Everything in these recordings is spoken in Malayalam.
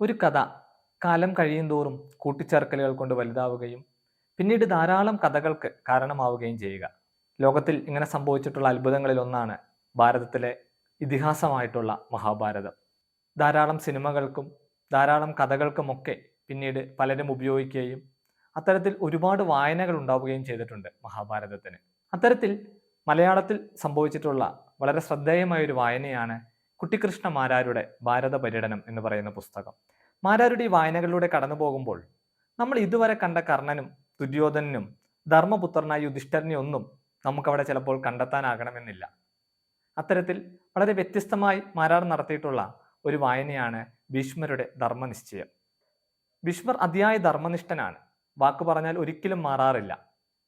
ഒരു കഥ കാലം കഴിയുന്തോറും കൂട്ടിച്ചേർക്കലുകൾ കൊണ്ട് വലുതാവുകയും പിന്നീട് ധാരാളം കഥകൾക്ക് കാരണമാവുകയും ചെയ്യുക. ലോകത്തിൽ ഇങ്ങനെ സംഭവിച്ചിട്ടുള്ള അത്ഭുതങ്ങളിൽ ഒന്നാണ് ഭാരതത്തിലെ ഇതിഹാസമായിട്ടുള്ള മഹാഭാരതം. ധാരാളം സിനിമകൾക്കും ധാരാളം കഥകൾക്കുമൊക്കെ പിന്നീട് പലരും ഉപയോഗിക്കുകയും അത്തരത്തിൽ ഒരുപാട് വായനകൾ ഉണ്ടാവുകയും ചെയ്തിട്ടുണ്ട് മഹാഭാരതത്തിന്. അത്തരത്തിൽ മലയാളത്തിൽ സംഭവിച്ചിട്ടുള്ള വളരെ ശ്രദ്ധേയമായ ഒരു വായനയാണ് കുട്ടിക്കൃഷ്ണ മാരാരുടെ ഭാരത പര്യടനം എന്ന് പറയുന്ന പുസ്തകം. മാരാരുടെ ഈ വായനകളിലൂടെ കടന്നു പോകുമ്പോൾ നമ്മൾ ഇതുവരെ കണ്ട കർണനും ദുര്യോധനനും ധർമ്മപുത്രനായ യുധിഷ്ഠിരനെ ഒന്നും നമുക്കവിടെ ചിലപ്പോൾ കണ്ടെത്താനാകണമെന്നില്ല. അത്തരത്തിൽ വളരെ വ്യത്യസ്തമായി മാരാർ നടത്തിയിട്ടുള്ള ഒരു വായനയാണ് ഭീഷ്മരുടെ ധർമ്മനിശ്ചയം. ഭീഷ്മർ അതിയായ ധർമ്മനിഷ്ഠനാണ്. വാക്കു പറഞ്ഞാൽ ഒരിക്കലും മാറാറില്ല.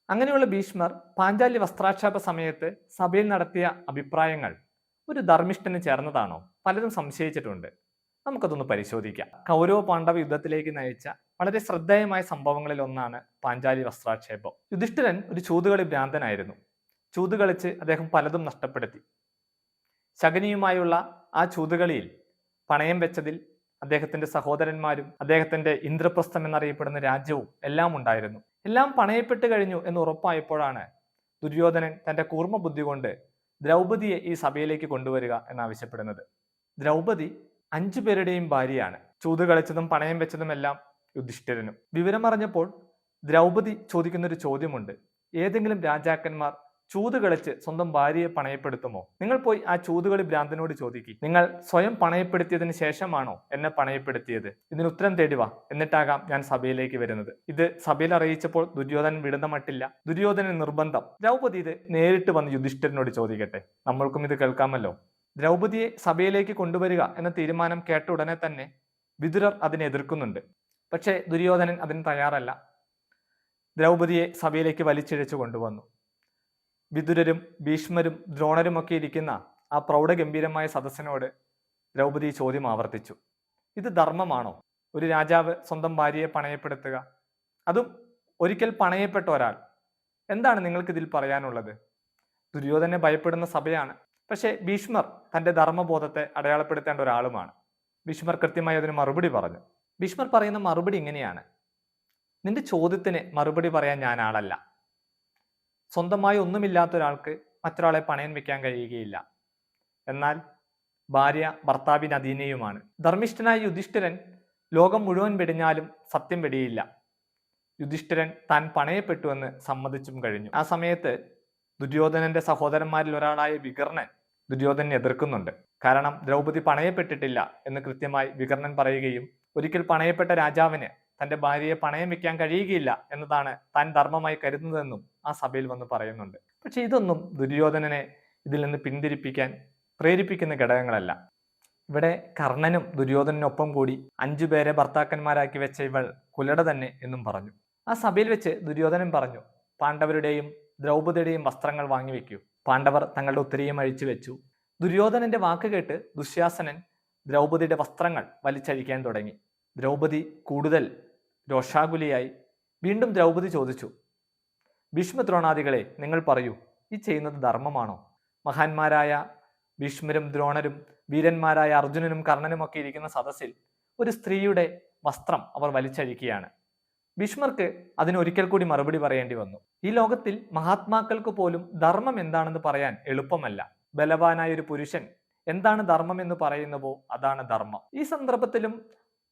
അങ്ങനെയുള്ള ഭീഷ്മർ പാഞ്ചാലി വസ്ത്രാക്ഷേപ സമയത്ത് സഭയിൽ നടത്തിയ അഭിപ്രായങ്ങൾ ഒരു ധർമ്മിഷ്ഠന് ചേർന്നതാണോ? പലരും സംശയിച്ചിട്ടുണ്ട്. നമുക്കതൊന്ന് പരിശോധിക്കാം. കൗരവ പാണ്ഡവ യുദ്ധത്തിലേക്ക് നയിച്ച വളരെ ശ്രദ്ധേയമായ സംഭവങ്ങളിൽ ഒന്നാണ് പാഞ്ചാലി വസ്ത്രാക്ഷേപം. യുധിഷ്ഠിരൻ ഒരു ചൂതുകളി ഭ്രാന്തനായിരുന്നു. ചൂതുകളിച്ച് അദ്ദേഹം പലതും നഷ്ടപ്പെടുത്തി. ശകുനിയുമായുള്ള ആ ചൂതുകളിയിൽ പണയം വെച്ചതിൽ അദ്ദേഹത്തിന്റെ സഹോദരന്മാരും അദ്ദേഹത്തിന്റെ ഇന്ദ്രപ്രസ്ഥം എന്നറിയപ്പെടുന്ന രാജ്യവും എല്ലാം ഉണ്ടായിരുന്നു. എല്ലാം പണയപ്പെട്ട് കഴിഞ്ഞു എന്ന് ഉറപ്പായപ്പോഴാണ് ദുര്യോധനൻ തന്റെ കൂർമ്മ ബുദ്ധി കൊണ്ട് ദ്രൗപദിയെ ഈ സഭയിലേക്ക് കൊണ്ടുവരിക എന്നാവശ്യപ്പെടുന്നത്. ദ്രൗപദി 5 പേരുടെയും ഭാര്യയാണ്. ചൂത് കളിച്ചതും പണയം വെച്ചതുമെല്ലാം യുധിഷ്ഠിരനും. വിവരം അറിഞ്ഞപ്പോൾ ദ്രൗപദി ചോദിക്കുന്നൊരു ചോദ്യമുണ്ട്. ഏതെങ്കിലും രാജാക്കന്മാർ ചൂത് കളിച്ച് സ്വന്തം ഭാര്യയെ പണയപ്പെടുത്തുമോ? നിങ്ങൾ പോയി ആ ചൂതുകളി ഭ്രാന്തനോട് ചോദിക്കുക. നിങ്ങൾ സ്വയം പണയപ്പെടുത്തിയതിന് ശേഷമാണോ എന്നെ പണയപ്പെടുത്തിയത്? ഇതിന് ഉത്തരം തേടി വാ, എന്നിട്ടാകാം ഞാൻ സഭയിലേക്ക് വരുന്നത്. ഇത് സഭയിൽ അറിയിച്ചപ്പോൾ ദുര്യോധനൻ വിടുന്ന മട്ടില്ല. ദുര്യോധനൻ നിർബന്ധം. ദ്രൗപദി ഇത് നേരിട്ട് വന്ന് യുധിഷ്ഠിരനോട് ചോദിക്കട്ടെ, നമ്മൾക്കും ഇത് കേൾക്കാമല്ലോ. ദ്രൗപദിയെ സഭയിലേക്ക് കൊണ്ടുവരിക എന്ന തീരുമാനം കേട്ട ഉടനെ തന്നെ വിതുരർ അതിനെ എതിർക്കുന്നുണ്ട്. പക്ഷേ ദുര്യോധനൻ അതിന് തയ്യാറല്ല. ദ്രൗപദിയെ സഭയിലേക്ക് വലിച്ചിഴച്ചു കൊണ്ടുവന്നു. വിതുരരും ഭീഷ്മരും ദ്രോണരുമൊക്കെ ഇരിക്കുന്ന ആ പ്രൗഢഗംഭീരമായ സദസ്സിനോട് ദ്രൗപദി ചോദ്യം ആവർത്തിച്ചു. ഇത് ധർമ്മമാണോ? ഒരു രാജാവ് സ്വന്തം ഭാര്യയെ പണയപ്പെടുത്തുക, അതും ഒരിക്കൽ പണയപ്പെട്ട ഒരാൾ. എന്താണ് നിങ്ങൾക്ക് ഇതിൽ പറയാനുള്ളത്? ദുര്യോധനെ ഭയപ്പെടുന്ന സഭയാണ്. പക്ഷേ ഭീഷ്മർ തന്റെ ധർമ്മബോധത്തെ അടയാളപ്പെടുത്തേണ്ട ഒരാളുമാണ്. ഭീഷ്മർ കൃത്യമായി അതിന് മറുപടി പറഞ്ഞു. ഭീഷ്മർ പറയുന്ന മറുപടി ഇങ്ങനെയാണ്: നിന്റെ ചോദ്യത്തിന് മറുപടി പറയാൻ ഞാൻ ആളല്ല. സ്വന്തമായി ഒന്നുമില്ലാത്ത ഒരാൾക്ക് മറ്റൊരാളെ പണയം വെക്കാൻ കഴിയുകയില്ല. എന്നാൽ ഭാര്യ ഭർത്താവിന് അധീനയുമാണ്. ധർമ്മിഷ്ഠനായ യുധിഷ്ഠിരൻ ലോകം മുഴുവൻ വെടിഞ്ഞാലും സത്യം വെടിയില്ല. യുധിഷ്ഠിരൻ താൻ പണയപ്പെട്ടുവെന്ന് സമ്മതിച്ചും കഴിഞ്ഞു. ആ സമയത്ത് ദുര്യോധനന്റെ സഹോദരന്മാരിൽ ഒരാളായ വികർണൻ ദുര്യോധനെ എതിർക്കുന്നുണ്ട്. കാരണം ദ്രൗപദി പണയപ്പെട്ടിട്ടില്ല എന്ന് കൃത്യമായി വികർണൻ പറയുകയും ഒരിക്കൽ പണയപ്പെട്ട രാജാവിന് തന്റെ ഭാര്യയെ പണയം വെക്കാൻ കഴിയുകയില്ല എന്നതാണ് താൻ ധർമ്മമായി കരുതുന്നതെന്നും ആ സഭയിൽ വന്ന് പറയുന്നുണ്ട്. പക്ഷെ ഇതൊന്നും ദുര്യോധനനെ ഇതിൽ നിന്ന് പിന്തിരിപ്പിക്കാൻ പ്രേരിപ്പിക്കുന്ന ഘടകങ്ങളല്ല. ഇവിടെ കർണനും ദുര്യോധനൊപ്പം കൂടി 5 പേരെ ഭർത്താക്കന്മാരാക്കി വെച്ച ഇവൾ കുലട തന്നെ എന്നും പറഞ്ഞു. ആ സഭയിൽ വെച്ച് ദുര്യോധനൻ പറഞ്ഞു, പാണ്ഡവരുടെയും ദ്രൗപദിയുടെയും വസ്ത്രങ്ങൾ വാങ്ങിവെക്കൂ. പാണ്ഡവർ തങ്ങളുടെ ഉത്തരീയം അഴിച്ചു വെച്ചു. ദുര്യോധനന്റെ വാക്ക് കേട്ട് ദുശ്ശാസനൻ ദ്രൗപദിയുടെ വസ്ത്രങ്ങൾ വലിച്ചഴിക്കാൻ തുടങ്ങി. ദ്രൗപദി കൂടുതൽ രോഷാകുലിയായി. വീണ്ടും ദ്രൗപദി ചോദിച്ചു, ഭീഷ്മദ്രോണാദികളെ, നിങ്ങൾ പറയൂ, ഈ ചെയ്യുന്നത് ധർമ്മമാണോ? മഹാന്മാരായ ഭീഷ്മരും ദ്രോണരും വീരന്മാരായ അർജുനനും കർണനുമൊക്കെ ഇരിക്കുന്ന സദസ്സിൽ ഒരു സ്ത്രീയുടെ വസ്ത്രം അവർ വലിച്ചഴിക്കുകയാണ്. ഭീഷ്മർക്ക് അതിനൊരിക്കൽ കൂടി മറുപടി പറയേണ്ടി വന്നു. ഈ ലോകത്തിൽ മഹാത്മാക്കൾക്ക് പോലും ധർമ്മം എന്താണെന്ന് പറയാൻ എളുപ്പമല്ല. ബലവാനായ ഒരു പുരുഷൻ എന്താണ് ധർമ്മം എന്ന് പറയുന്നുവോ അതാണ് ധർമ്മം. ഈ സന്ദർഭത്തിലും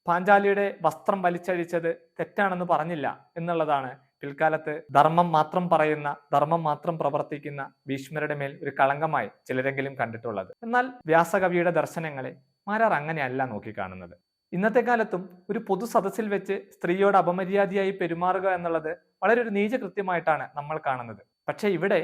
പാഞ്ചാലിയുടെ വസ്ത്രം വലിച്ചഴിച്ചത് തെറ്റാണെന്ന് പറഞ്ഞില്ല എന്നുള്ളതാണ് പിൽക്കാലത്ത് ധർമ്മം മാത്രം പറയുന്ന, ധർമ്മം മാത്രം പ്രവർത്തിക്കുന്ന ഭീഷ്മരുടെ മേൽ ഒരു കളങ്കമായി ചിലരെങ്കിലും കണ്ടിട്ടുള്ളത്. എന്നാൽ വ്യാസകവിയുടെ ദർശനങ്ങളെ മാരാർ അങ്ങനെയല്ല നോക്കിക്കാണുന്നത്. ഇന്നത്തെ കാലത്തും ഒരു പൊതു സദസ്സിൽ വെച്ച് സ്ത്രീയോട് അപമര്യാദയായി പെരുമാറുക എന്നുള്ളത് വളരെ ഒരു നീചകൃത്യമായിട്ടാണ് നമ്മൾ കാണുന്നത്. പക്ഷെ ഇവിടെ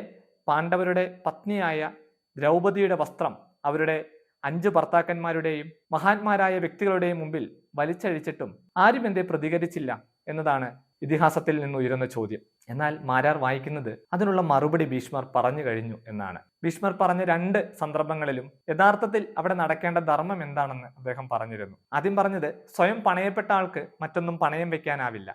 പാണ്ഡവരുടെ പത്നിയായ ദ്രൗപദിയുടെ വസ്ത്രം അവരുടെ 5 ഭർത്താക്കന്മാരുടെയും മഹാന്മാരായ വ്യക്തികളുടെയും മുമ്പിൽ വലിച്ചഴിച്ചിട്ടും ആരും എന്തേ പ്രതികരിച്ചില്ല എന്നതാണ് ഇതിഹാസത്തിൽ നിന്ന് ഉയരുന്ന ചോദ്യം. എന്നാൽ മാരാർ വായിക്കുന്നത് അതിനുള്ള മറുപടി ഭീഷ്മർ പറഞ്ഞു കഴിഞ്ഞു എന്നാണ്. ഭീഷ്മർ പറഞ്ഞ 2 സന്ദർഭങ്ങളിലും യഥാർത്ഥത്തിൽ അവിടെ നടക്കേണ്ട ധർമ്മം എന്താണെന്ന് അദ്ദേഹം പറഞ്ഞിരുന്നു. ആദ്യം പറഞ്ഞത്, സ്വയം പണയപ്പെട്ട ആൾക്ക് മറ്റൊന്നും പണയം വെക്കാനാവില്ല.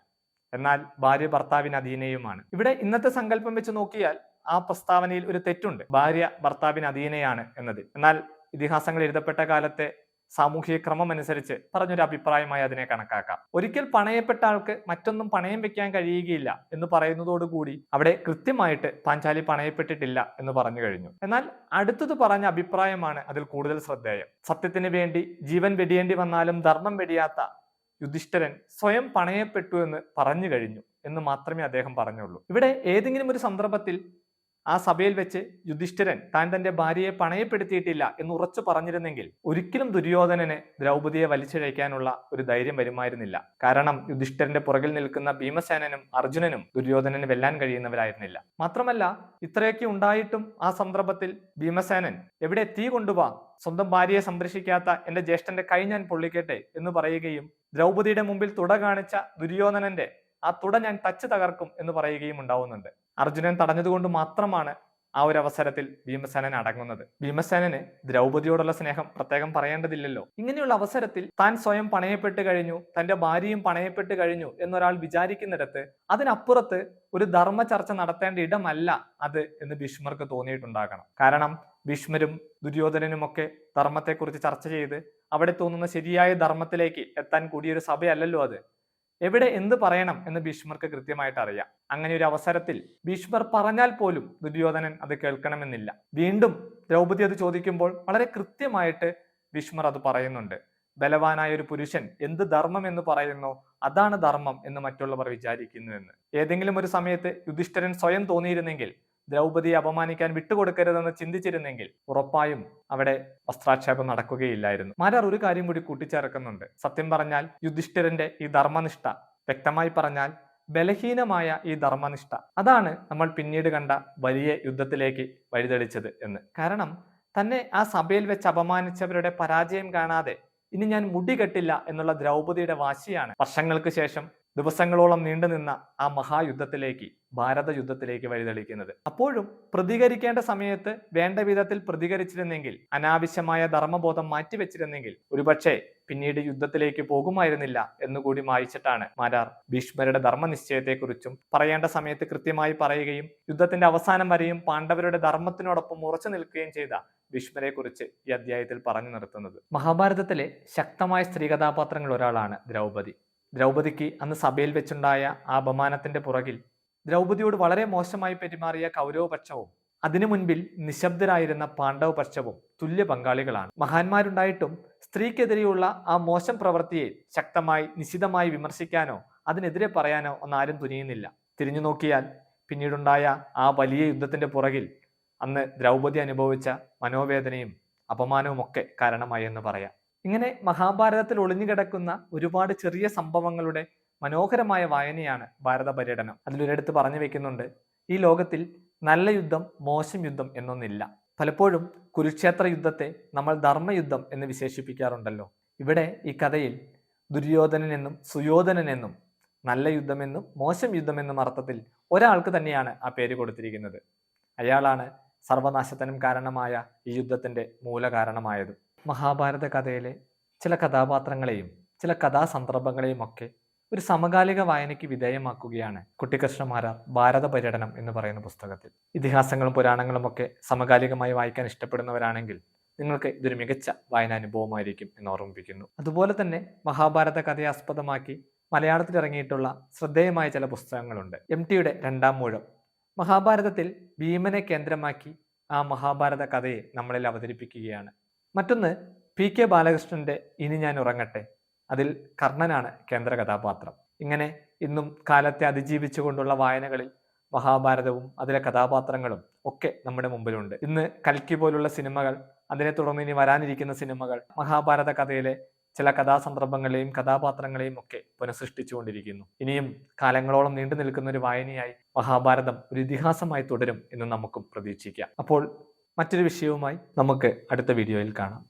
എന്നാൽ ഭാര്യ ഭർത്താവിന് അധീനയുമാണ്. ഇവിടെ ഇന്നത്തെ സങ്കല്പം വെച്ച് നോക്കിയാൽ ആ പ്രസ്താവനയിൽ ഒരു തെറ്റുണ്ട്. ഭാര്യ ഭർത്താവിന് അധീനയാണ് എന്നത്. എന്നാൽ ഇതിഹാസങ്ങൾ എഴുതപ്പെട്ട കാലത്തെ സാമൂഹിക ക്രമം അനുസരിച്ച് പറഞ്ഞൊരു അഭിപ്രായമായി അതിനെ കണക്കാക്കാം. ഒരിക്കൽ പണയപ്പെട്ട ആൾക്ക് മറ്റൊന്നും പണയം വെക്കാൻ കഴിയുകയില്ല എന്ന് പറയുന്നതോടുകൂടി അവിടെ കൃത്യമായിട്ട് പാഞ്ചാലി പണയപ്പെട്ടിട്ടില്ല എന്ന് പറഞ്ഞു കഴിഞ്ഞു. എന്നാൽ അടുത്തത് പറഞ്ഞ അഭിപ്രായമാണ് അതിൽ കൂടുതൽ ശ്രദ്ധേയം. സത്യത്തിന് വേണ്ടി ജീവൻ വെടിയേണ്ടി വന്നാലും ധർമ്മം വെടിയാത്ത യുധിഷ്ഠിരൻ സ്വയം പണയപ്പെട്ടു എന്ന് പറഞ്ഞു കഴിഞ്ഞു എന്ന് മാത്രമേ അദ്ദേഹം പറഞ്ഞുള്ളൂ. ഇവിടെ ഏതെങ്കിലും ഒരു സന്ദർഭത്തിൽ ആ സഭയിൽ വെച്ച് യുധിഷ്ഠിരൻ താൻ തന്റെ ഭാര്യയെ പണയപ്പെടുത്തിയിട്ടില്ല എന്ന് ഉറച്ചു പറഞ്ഞിരുന്നെങ്കിൽ ഒരിക്കലും ദുര്യോധനന് ദ്രൗപദിയെ വലിച്ചിഴയ്ക്കാനുള്ള ഒരു ധൈര്യം വരുമായിരുന്നില്ല. കാരണം യുധിഷ്ഠിരന്റെ പുറകിൽ നിൽക്കുന്ന ഭീമസേനനും അർജുനനും ദുര്യോധനന് വെല്ലാൻ കഴിയുന്നവരായിരുന്നില്ല. മാത്രമല്ല ഇത്രയൊക്കെ ഉണ്ടായിട്ടും ആ സന്ദർഭത്തിൽ ഭീമസേനൻ എവിടെ തീ കൊണ്ടുപോവാ, സ്വന്തം ഭാര്യയെ സംരക്ഷിക്കാത്ത എന്റെ ജ്യേഷ്ഠന്റെ കൈ ഞാൻ പൊള്ളിക്കട്ടെ എന്ന് പറയുകയും ദ്രൗപദിയുടെ മുമ്പിൽ തുട കാണിച്ച ദുര്യോധനന്റെ ആ തുട ഞാൻ തച്ച് തകർക്കും എന്ന് പറയുകയും ഉണ്ടാവുന്നുണ്ട്. അർജുനൻ തടഞ്ഞതുകൊണ്ട് മാത്രമാണ് ആ ഒരു അവസരത്തിൽ ഭീമസേനൻ അടങ്ങുന്നത്. ഭീമസേനന് ദ്രൗപദിയോടുള്ള സ്നേഹം പ്രത്യേകം പറയേണ്ടതില്ലല്ലോ. ഇങ്ങനെയുള്ള അവസരത്തിൽ താൻ സ്വയം പണയപ്പെട്ട് കഴിഞ്ഞു, തന്റെ ഭാര്യയും പണയപ്പെട്ട് കഴിഞ്ഞു എന്നൊരാൾ വിചാരിക്കുന്നിടത്ത് അതിനപ്പുറത്ത് ഒരു ധർമ്മ ചർച്ച നടത്തേണ്ട ഇടമല്ല അത് എന്ന് ഭീഷ്മർക്ക് തോന്നിയിട്ടുണ്ടാകണം. കാരണം ഭീഷ്മരും ദുര്യോധനനുമൊക്കെ ധർമ്മത്തെക്കുറിച്ച് ചർച്ച ചെയ്ത് അവിടെ തോന്നുന്ന ശരിയായ ധർമ്മത്തിലേക്ക് എത്താൻ കൂടിയൊരു സഭയല്ലല്ലോ അത്. എവിടെ എന്ത് പറയണം എന്ന് ഭീഷ്മർക്ക് കൃത്യമായിട്ട് അറിയാം. അങ്ങനെ ഒരു അവസരത്തിൽ ഭീഷ്മർ പറഞ്ഞാൽ പോലും ദുര്യോധനൻ അത് കേൾക്കണമെന്നില്ല. വീണ്ടും ദ്രൗപദി അത് ചോദിക്കുമ്പോൾ വളരെ കൃത്യമായിട്ട് ഭീഷ്മർ അത് പറയുന്നുണ്ട്. ബലവാനായ ഒരു പുരുഷൻ എന്ത് ധർമ്മം എന്ന് പറയുന്നോ അതാണ് ധർമ്മം എന്ന് മറ്റുള്ളവർ വിചാരിക്കുന്നു എന്ന്. ഏതെങ്കിലും ഒരു സമയത്ത് യുധിഷ്ഠിരൻ സ്വയം തോന്നിയിരുന്നെങ്കിൽ ദ്രൗപദിയെ അപമാനിക്കാൻ വിട്ടുകൊടുക്കരുതെന്ന് ചിന്തിച്ചിരുന്നെങ്കിൽ ഉറപ്പായും അവിടെ വസ്ത്രാക്ഷേപം നടക്കുകയില്ലായിരുന്നു. മാരാർ ഒരു കാര്യം കൂടി കൂട്ടിച്ചേർക്കുന്നുണ്ട്. സത്യം പറഞ്ഞാൽ യുധിഷ്ഠിരന്റെ ഈ ധർമ്മനിഷ്ഠ, വ്യക്തമായി പറഞ്ഞാൽ ബലഹീനമായ ഈ ധർമ്മനിഷ്ഠ, അതാണ് നമ്മൾ പിന്നീട് കണ്ട വലിയ യുദ്ധത്തിലേക്ക് വഴിതെളിച്ചത് എന്ന്. കാരണം തന്നെ ആ സഭയിൽ വെച്ച് അപമാനിച്ചവരുടെ പരാജയം കാണാതെ ഇനി ഞാൻ മുടി കെട്ടില്ല എന്നുള്ള ദ്രൗപദിയുടെ വാശിയാണ് വർഷങ്ങൾക്ക് ശേഷം ദിവസങ്ങളോളം നീണ്ടുനിന്ന ആ മഹായുദ്ധത്തിലേക്ക്, ഭാരത യുദ്ധത്തിലേക്ക് വഴിതെളിക്കുന്നത്. അപ്പോഴും പ്രതികരിക്കേണ്ട സമയത്ത് വേണ്ട വിധത്തിൽ പ്രതികരിച്ചിരുന്നെങ്കിൽ, അനാവശ്യമായ ധർമ്മബോധം മാറ്റിവെച്ചിരുന്നെങ്കിൽ ഒരുപക്ഷെ പിന്നീട് യുദ്ധത്തിലേക്ക് പോകുമായിരുന്നില്ല എന്നുകൂടി വായിച്ചിട്ടാണ് മാരാർ ഭീഷ്മരുടെ ധർമ്മനിശ്ചയത്തെക്കുറിച്ചും പറയേണ്ട സമയത്ത് കൃത്യമായി പറയുകയും യുദ്ധത്തിന്റെ അവസാനം വരെയും പാണ്ഡവരുടെ ധർമ്മത്തിനോടൊപ്പം ഉറച്ചു നിൽക്കുകയും ചെയ്ത ഭീഷ്മരെ കുറിച്ച് ഈ അധ്യായത്തിൽ പറഞ്ഞു നിർത്തുന്നത്. മഹാഭാരതത്തിലെ ശക്തമായ സ്ത്രീ കഥാപാത്രങ്ങൾ ഒരാളാണ് ദ്രൗപദി. ദ്രൗപദിക്ക് അന്ന് സഭയിൽ വെച്ചുണ്ടായ ആ അപമാനത്തിന്റെ പുറകിൽ ദ്രൗപദിയോട് വളരെ മോശമായി പെരുമാറിയ കൗരവപക്ഷവും അതിനു മുൻപിൽ നിശബ്ദരായിരുന്ന പാണ്ഡവപക്ഷവും തുല്യ പങ്കാളികളാണ്. മഹാന്മാരുണ്ടായിട്ടും സ്ത്രീക്കെതിരെയുള്ള ആ മോശം പ്രവൃത്തിയെ ശക്തമായി നിശിതമായി വിമർശിക്കാനോ അതിനെതിരെ പറയാനോ ഒന്നാരും തുനിയുന്നില്ല. തിരിഞ്ഞു നോക്കിയാൽ പിന്നീടുണ്ടായ ആ വലിയ യുദ്ധത്തിന്റെ പുറകിൽ അന്ന് ദ്രൗപദി അനുഭവിച്ച മനോവേദനയും അപമാനവും ഒക്കെ കാരണമായി എന്ന് പറയാം. ഇങ്ങനെ മഹാഭാരതത്തിൽ ഒളിഞ്ഞുകിടക്കുന്ന ഒരുപാട് ചെറിയ സംഭവങ്ങളുടെ മനോഹരമായ വായനയാണ് ഭാരത പര്യടനം. അതിലൊരിടത്ത് പറഞ്ഞു വെക്കുന്നുണ്ട്, ഈ ലോകത്തിൽ നല്ല യുദ്ധം മോശം യുദ്ധം എന്നൊന്നില്ല. പലപ്പോഴും കുരുക്ഷേത്ര യുദ്ധത്തെ നമ്മൾ ധർമ്മയുദ്ധം എന്ന് വിശേഷിപ്പിക്കാറുണ്ടല്ലോ. ഇവിടെ ഈ കഥയിൽ ദുര്യോധനൻ എന്നും സുയോധനൻ എന്നും നല്ല യുദ്ധമെന്നും മോശം യുദ്ധമെന്നും അർത്ഥത്തിൽ ഒരാൾക്ക് തന്നെയാണ് ആ പേര് കൊടുത്തിരിക്കുന്നത്. അയാളാണ് സർവനാശത്തിനും കാരണമായ ഈ യുദ്ധത്തിന്റെ മൂലകാരണമായത്. മഹാഭാരത കഥയിലെ ചില കഥാപാത്രങ്ങളെയും ചില കഥാസന്ദർഭങ്ങളെയും ഒക്കെ ഒരു സമകാലിക വായനയ്ക്ക് വിധേയമാക്കുകയാണ് കുട്ടിക്കൃഷ്ണമാരാർ ഭാരത പര്യടനം എന്ന് പറയുന്ന പുസ്തകത്തിൽ. ഇതിഹാസങ്ങളും പുരാണങ്ങളും ഒക്കെ സമകാലികമായി വായിക്കാൻ ഇഷ്ടപ്പെടുന്നവരാണെങ്കിൽ നിങ്ങൾക്ക് ഇതൊരു മികച്ച വായനാനുഭവമായിരിക്കും എന്ന് ഓർമ്മിപ്പിക്കുന്നു. അതുപോലെ തന്നെ മഹാഭാരത കഥയെ ആസ്പദമാക്കി മലയാളത്തിൽ ഇറങ്ങിയിട്ടുള്ള ശ്രദ്ധേയമായ ചില പുസ്തകങ്ങളുണ്ട്. MTയുടെ രണ്ടാം മൂഴം മഹാഭാരതത്തിൽ ഭീമനെ കേന്ദ്രമാക്കി ആ മഹാഭാരത കഥയെ നമ്മളിൽ അവതരിപ്പിക്കുകയാണ്. മറ്റൊന്ന് PK ബാലകൃഷ്ണന്റെ ഇനി ഞാൻ ഉറങ്ങട്ടെ, അതിൽ കർണനാണ് കേന്ദ്ര കഥാപാത്രം. ഇങ്ങനെ ഇന്നും കാലത്തെ അതിജീവിച്ചുകൊണ്ടുള്ള വായനകളിൽ മഹാഭാരതവും അതിലെ കഥാപാത്രങ്ങളും ഒക്കെ നമ്മുടെ മുമ്പിലുണ്ട്. ഇന്ന് കൽക്കി പോലുള്ള സിനിമകൾ, അതിനെ തുടർന്ന് ഇനി വരാനിരിക്കുന്ന സിനിമകൾ മഹാഭാരത കഥയിലെ ചില കഥാസന്ദർഭങ്ങളെയും കഥാപാത്രങ്ങളെയും ഒക്കെ പുനഃസൃഷ്ടിച്ചുകൊണ്ടിരിക്കുന്നു. ഇനിയും കാലങ്ങളോളം നീണ്ടു നിൽക്കുന്ന ഒരു വായനയായി മഹാഭാരതം ഒരു ഇതിഹാസമായി തുടരും എന്ന് നമുക്കും പ്രതീക്ഷിക്കാം. അപ്പോൾ മറ്റൊരു വിഷയവുമായി നമുക്ക് അടുത്ത വീഡിയോയിൽ കാണാം.